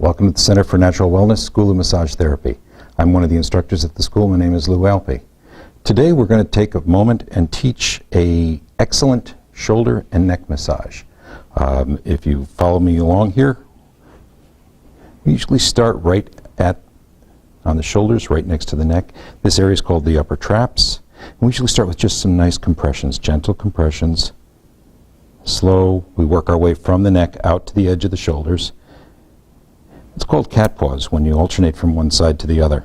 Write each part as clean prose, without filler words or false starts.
Welcome to the Center for Natural Wellness, School of Massage Therapy. I'm one of the instructors at the school. My name is Lou Alpe. Today we're going to take a moment and teach an excellent shoulder and neck massage. If you follow me along here, we usually start right on the shoulders, right next to the neck. This area is called the upper traps. And we usually start with just some nice compressions, gentle compressions. Slow, we work our way from the neck out to the edge of the shoulders. It's called cat paws when you alternate from one side to the other.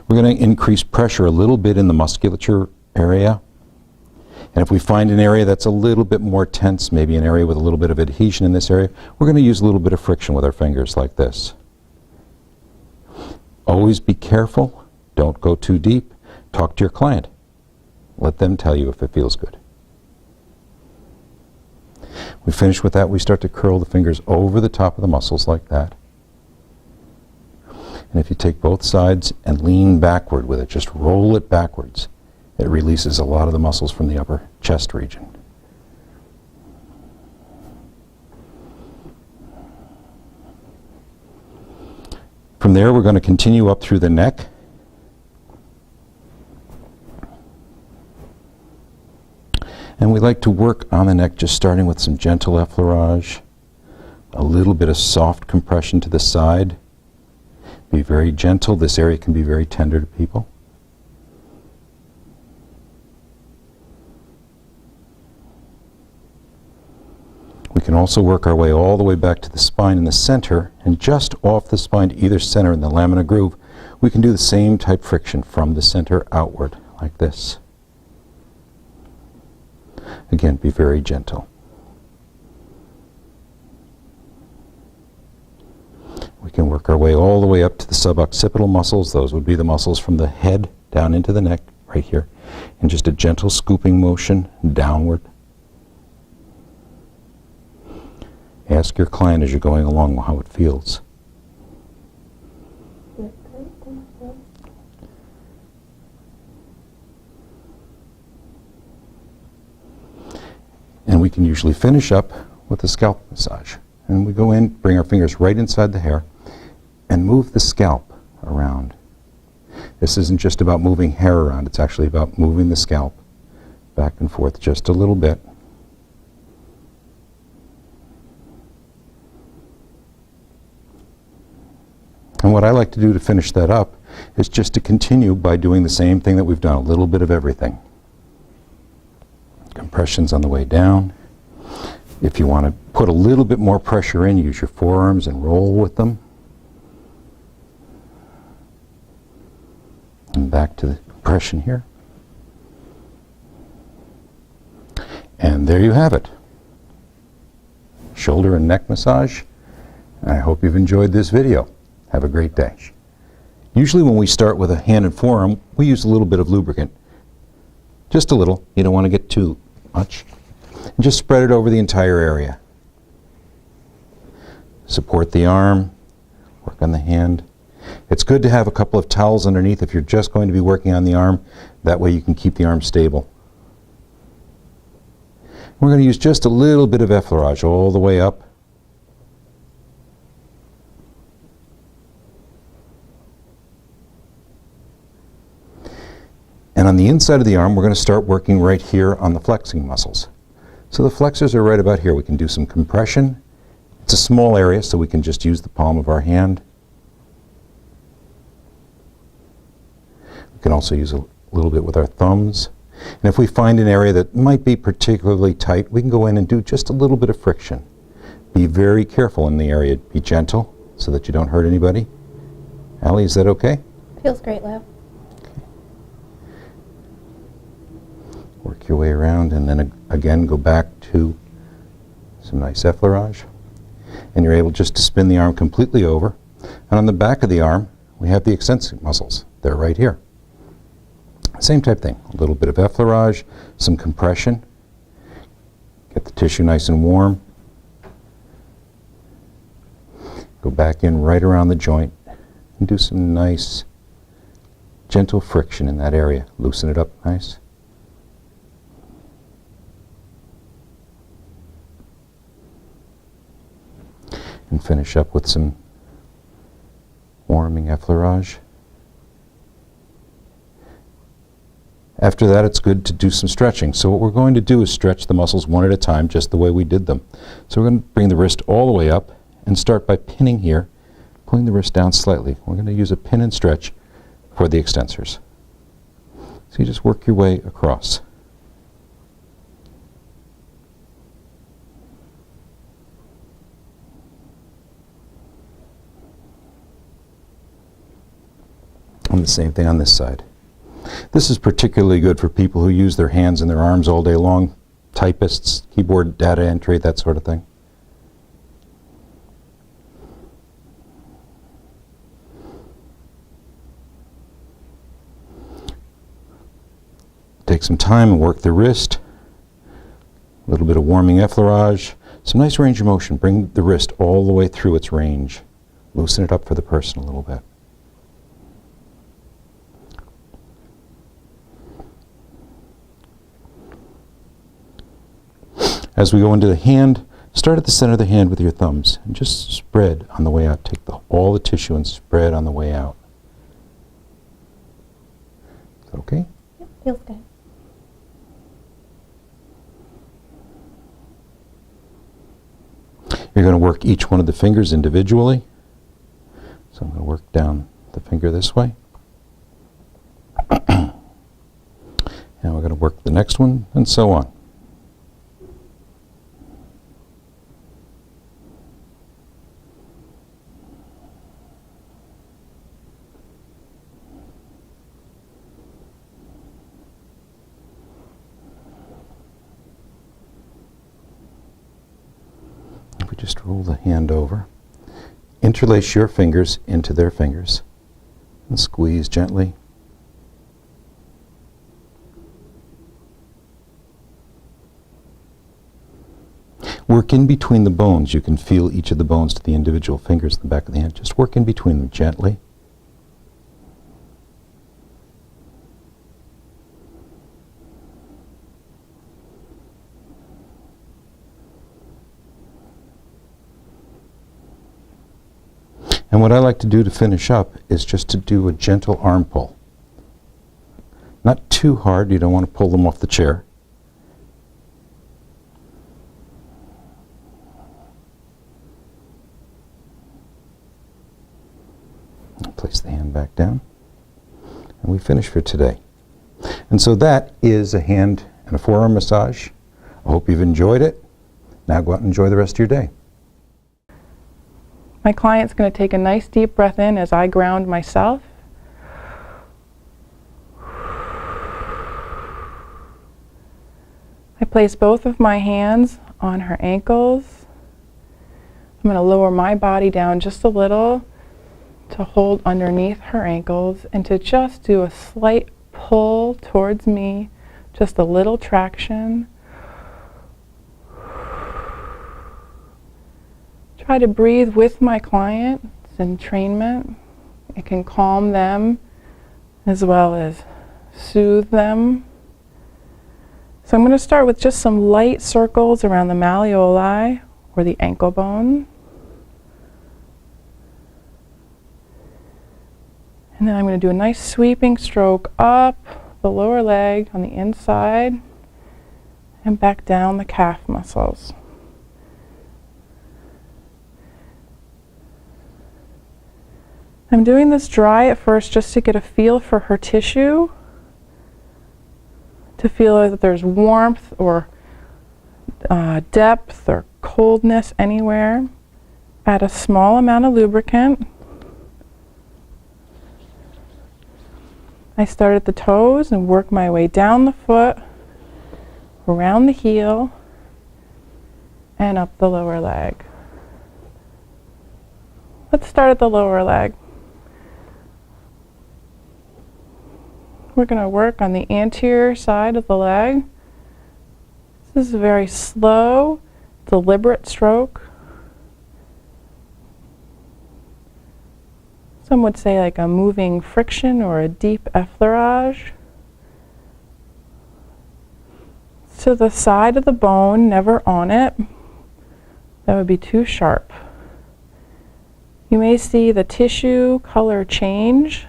We're going to increase pressure a little bit in the musculature area. And if we find an area that's a little bit more tense, maybe an area with a little bit of adhesion in this area, we're going to use a little bit of friction with our fingers like this. Always be careful. Don't go too deep. Talk to your client. Let them tell you if it feels good. We finish with that. We start to curl the fingers over the top of the muscles like that. And if you take both sides and lean backward with it, just roll it backwards, it releases a lot of the muscles from the upper chest region. From there, we're going to continue up through the neck. And we like to work on the neck just starting with some gentle effleurage, a little bit of soft compression to the side. Be very gentle. This area can be very tender to people. We can also work our way all the way back to the spine in the center, and just off the spine to either center in the lamina groove, we can do the same type friction from the center outward, like this. Again, be very gentle. We can work our way all the way up to the suboccipital muscles. Those would be the muscles from the head down into the neck, right here. And just a gentle scooping motion downward. Ask your client as you're going along how it feels. And we can usually finish up with a scalp massage. And we go in, bring our fingers right inside the hair, and move the scalp around. This isn't just about moving hair around, it's actually about moving the scalp back and forth just a little bit. And what I like to do to finish that up is just to continue by doing the same thing that we've done, a little bit of everything. Compressions on the way down. If you want to put a little bit more pressure in, use your forearms and roll with them. And back to the compression here. And there you have it. Shoulder and neck massage. I hope you've enjoyed this video. Have a great day. Usually when we start with a hand and forearm, we use a little bit of lubricant. Just a little. You don't want to get too much. And just spread it over the entire area. Support the arm. Work on the hand. It's good to have a couple of towels underneath if you're just going to be working on the arm. That way you can keep the arm stable. We're going to use just a little bit of effleurage all the way up. And on the inside of the arm, we're going to start working right here on the flexing muscles. So the flexors are right about here. We can do some compression. It's a small area, so we can just use the palm of our hand. We can also use a little bit with our thumbs. And if we find an area that might be particularly tight, we can go in and do just a little bit of friction. Be very careful in the area. Be gentle so that you don't hurt anybody. Allie, is that okay? Feels great, Lou. Work your way around and then again go back to some nice effleurage. And you're able just to spin the arm completely over. And on the back of the arm, we have the eccentric muscles. They're right here. Same type thing. A little bit of effleurage, some compression. Get the tissue nice and warm. Go back in right around the joint and do some nice gentle friction in that area. Loosen it up nice. and finish up with some warming effleurage. After that, it's good to do some stretching. So what we're going to do is stretch the muscles one at a time, just the way we did them. So we're going to bring the wrist all the way up and start by pinning here, pulling the wrist down slightly. We're going to use a pin and stretch for the extensors. So you just work your way across. And the same thing on this side. This is particularly good for people who use their hands and their arms all day long, typists, keyboard data entry, that sort of thing. Take some time and work the wrist. A little bit of warming effleurage. Some nice range of motion. Bring the wrist all the way through its range. Loosen it up for the person a little bit. As we go into the hand, start at the center of the hand with your thumbs and just spread on the way out. Take all the tissue and spread on the way out. Is that okay? Yep, feels good. You're going to work each one of the fingers individually. So I'm going to work down the finger this way. And we're going to work the next one, and so on. Just roll the hand over. Interlace your fingers into their fingers and squeeze gently. Work in between the bones. You can feel each of the bones to the individual fingers in the back of the hand. Just work in between them gently. And what I like to do to finish up is just to do a gentle arm pull. Not too hard, you don't want to pull them off the chair. Place the hand back down. And we finish for today. And so that is a hand and a forearm massage. I hope you've enjoyed it. Now go out and enjoy the rest of your day. My client's going to take a nice deep breath in as I ground myself. I place both of my hands on her ankles. I'm going to lower my body down just a little to hold underneath her ankles and to just do a slight pull towards me, just a little traction. Try to breathe with my client. It's entrainment. It can calm them as well as soothe them. So I'm going to start with just some light circles around the malleoli or the ankle bone. And then I'm going to do a nice sweeping stroke up the lower leg on the inside and back down the calf muscles. I'm doing this dry at first just to get a feel for her tissue, to feel that there's warmth or depth or coldness anywhere. Add a small amount of lubricant. I start at the toes and work my way down the foot, around the heel, and up the lower leg. Let's start at the lower leg. We're going to work on the anterior side of the leg. This is a very slow, deliberate stroke. Some would say like a moving friction or a deep effleurage. To the side of the bone, never on it. That would be too sharp. You may see the tissue color change.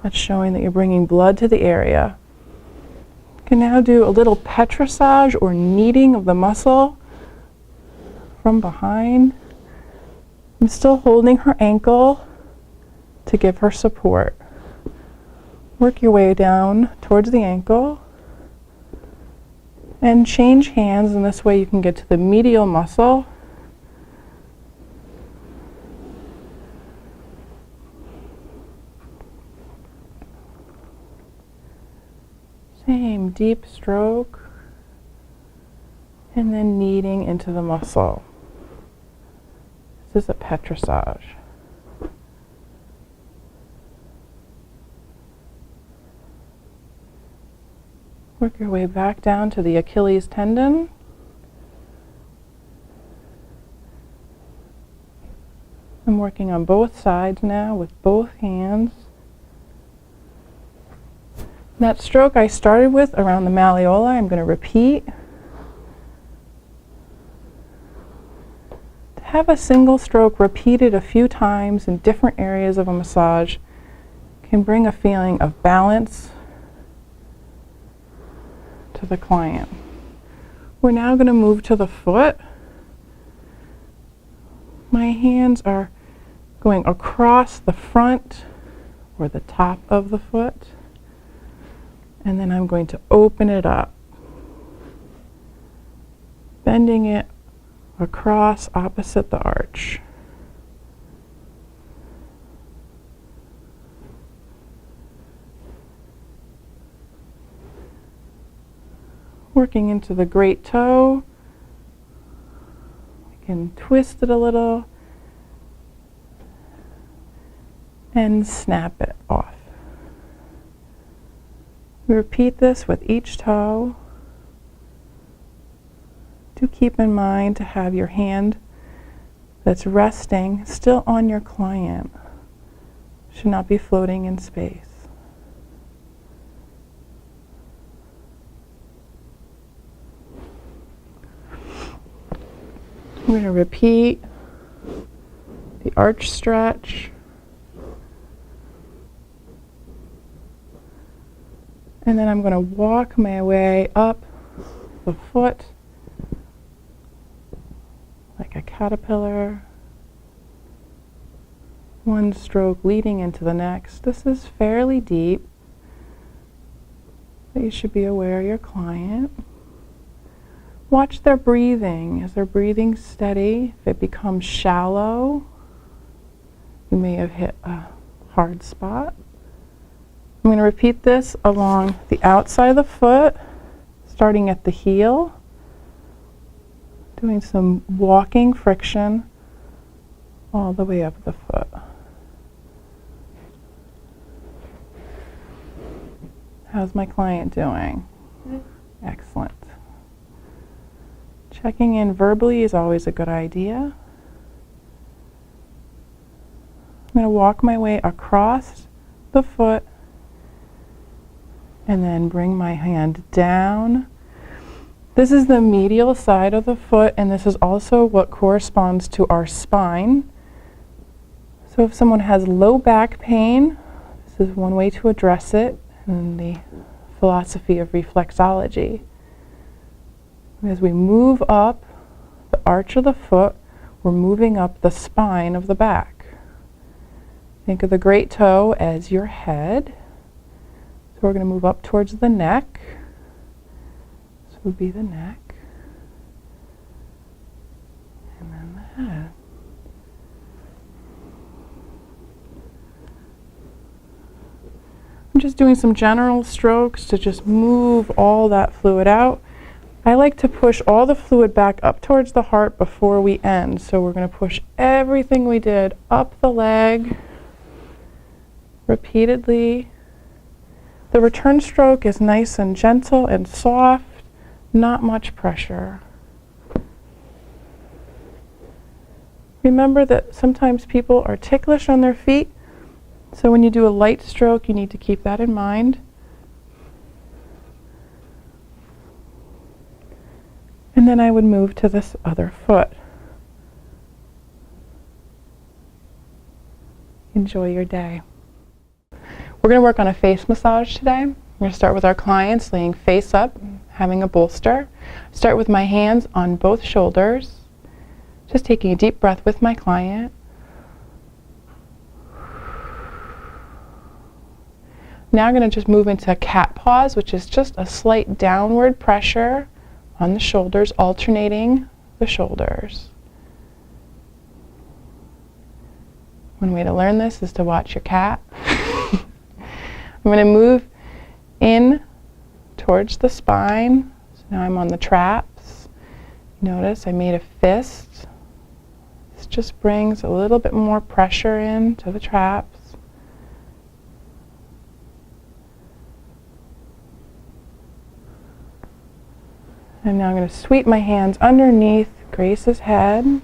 That's showing that you're bringing blood to the area. You can now do a little petrissage or kneading of the muscle from behind. I'm still holding her ankle to give her support. Work your way down towards the ankle and change hands, and this way you can get to the medial muscle. Same deep stroke, and then kneading into the muscle. This is a petrissage. Work your way back down to the Achilles tendon. I'm working on both sides now with both hands. That stroke I started with around the malleoli, I'm going to repeat. To have a single stroke repeated a few times in different areas of a massage can bring a feeling of balance to the client. We're now going to move to the foot. My hands are going across the front or the top of the foot. And then I'm going to open it up, bending it across opposite the arch. Working into the great toe. We can twist it a little and snap it off. We repeat this with each toe. Do keep in mind to have your hand that's resting still on your client. Should not be floating in space. We're going to repeat the arch stretch. And then I'm going to walk my way up the foot like a caterpillar. One stroke leading into the next. This is fairly deep, but you should be aware of your client. Watch their breathing. Is their breathing steady? If it becomes shallow, you may have hit a hard spot. I'm going to repeat this along the outside of the foot, starting at the heel, doing some walking friction all the way up the foot. How's my client doing? Excellent. Checking in verbally is always a good idea. I'm going to walk my way across the foot and then bring my hand down. This is the medial side of the foot, and this is also what corresponds to our spine. So if someone has low back pain, this is one way to address it in the philosophy of reflexology. As we move up the arch of the foot, we're moving up the spine of the back. Think of the great toe as your head. So we're going to move up towards the neck. This would be the neck. And then the head. I'm just doing some general strokes to just move all that fluid out. I like to push all the fluid back up towards the heart before we end. So we're going to push everything we did up the leg repeatedly. The return stroke is nice and gentle and soft, not much pressure. Remember that sometimes people are ticklish on their feet, so when you do a light stroke, you need to keep that in mind. And then I would move to this other foot. Enjoy your day. We're going to work on a face massage today. We're going to start with our clients laying face up, having a bolster. Start with my hands on both shoulders. Just taking a deep breath with my client. Now I'm going to just move into cat pause, which is just a slight downward pressure on the shoulders, alternating the shoulders. One way to learn this is to watch your cat. I'm going to move in towards the spine. So now I'm on the traps. Notice I made a fist. This just brings a little bit more pressure in to the traps. And now I'm going to sweep my hands underneath Grace's head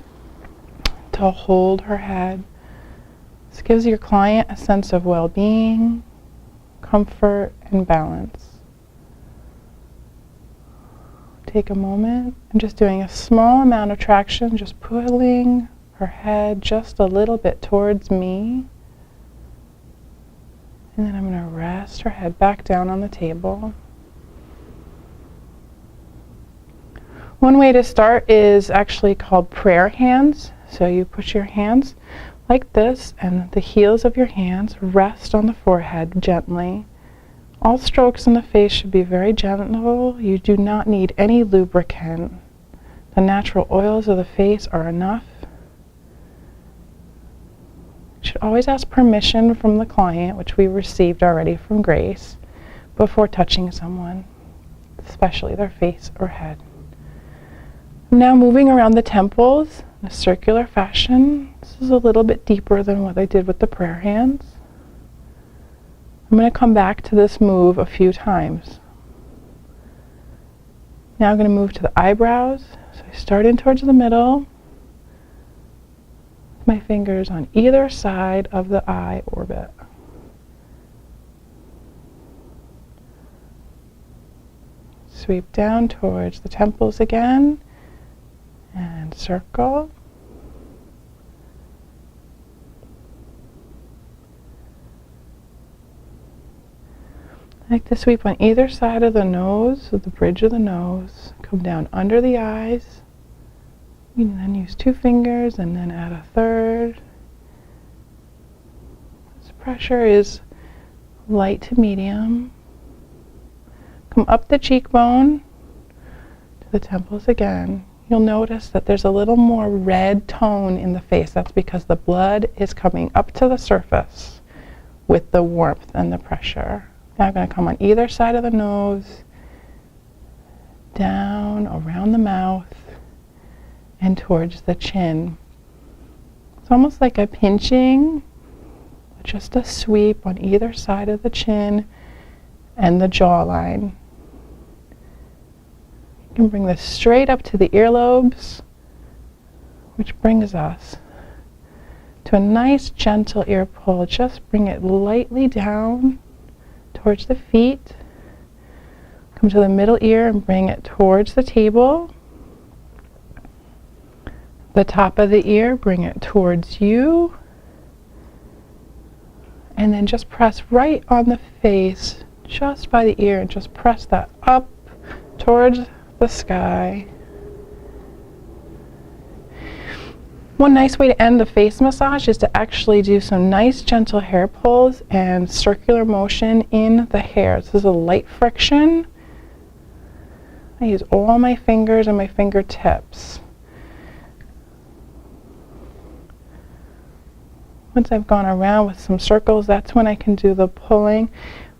to hold her head. This gives your client a sense of well-being, comfort, and balance. Take a moment. I'm just doing a small amount of traction, just pulling her head just a little bit towards me. And then I'm going to rest her head back down on the table. One way to start is actually called prayer hands. So you put your hands like this, and the heels of your hands rest on the forehead gently. All strokes in the face should be very gentle. You do not need any lubricant. The natural oils of the face are enough. You should always ask permission from the client, which we received already from Grace, before touching someone, especially their face or head. Now moving around the temples in a circular fashion. This is a little bit deeper than what I did with the prayer hands. I'm going to come back to this move a few times. Now I'm going to move to the eyebrows. So I start in towards the middle. My fingers on either side of the eye orbit. Sweep down towards the temples again. And circle. I like to sweep on either side of the nose, so the bridge of the nose. Come down under the eyes. You can then use 2 fingers and then add a third. This pressure is light to medium. Come up the cheekbone to the temples again. You'll notice that there's a little more red tone in the face. That's because the blood is coming up to the surface with the warmth and the pressure. Now I'm going to come on either side of the nose, down around the mouth, and towards the chin. It's almost like a pinching, just a sweep on either side of the chin and the jawline. You can bring this straight up to the earlobes, which brings us to a nice gentle ear pull. Just bring it lightly down towards the feet. Come to the middle ear and bring it towards the table. The top of the ear, bring it towards you. And then just press right on the face, just by the ear, and just press that up towards the sky. One nice way to end the face massage is to actually do some nice gentle hair pulls and circular motion in the hair. This is a light friction. I use all my fingers and my fingertips. Once I've gone around with some circles, that's when I can do the pulling.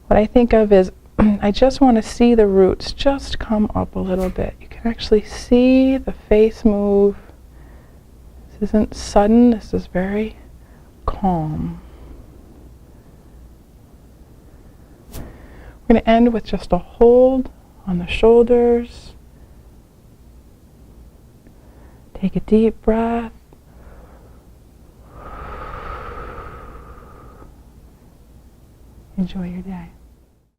What I think of is I just want to see the roots just come up a little bit. You can actually see the face move. This isn't sudden, this is very calm. We're going to end with just a hold on the shoulders. Take a deep breath. Enjoy your day.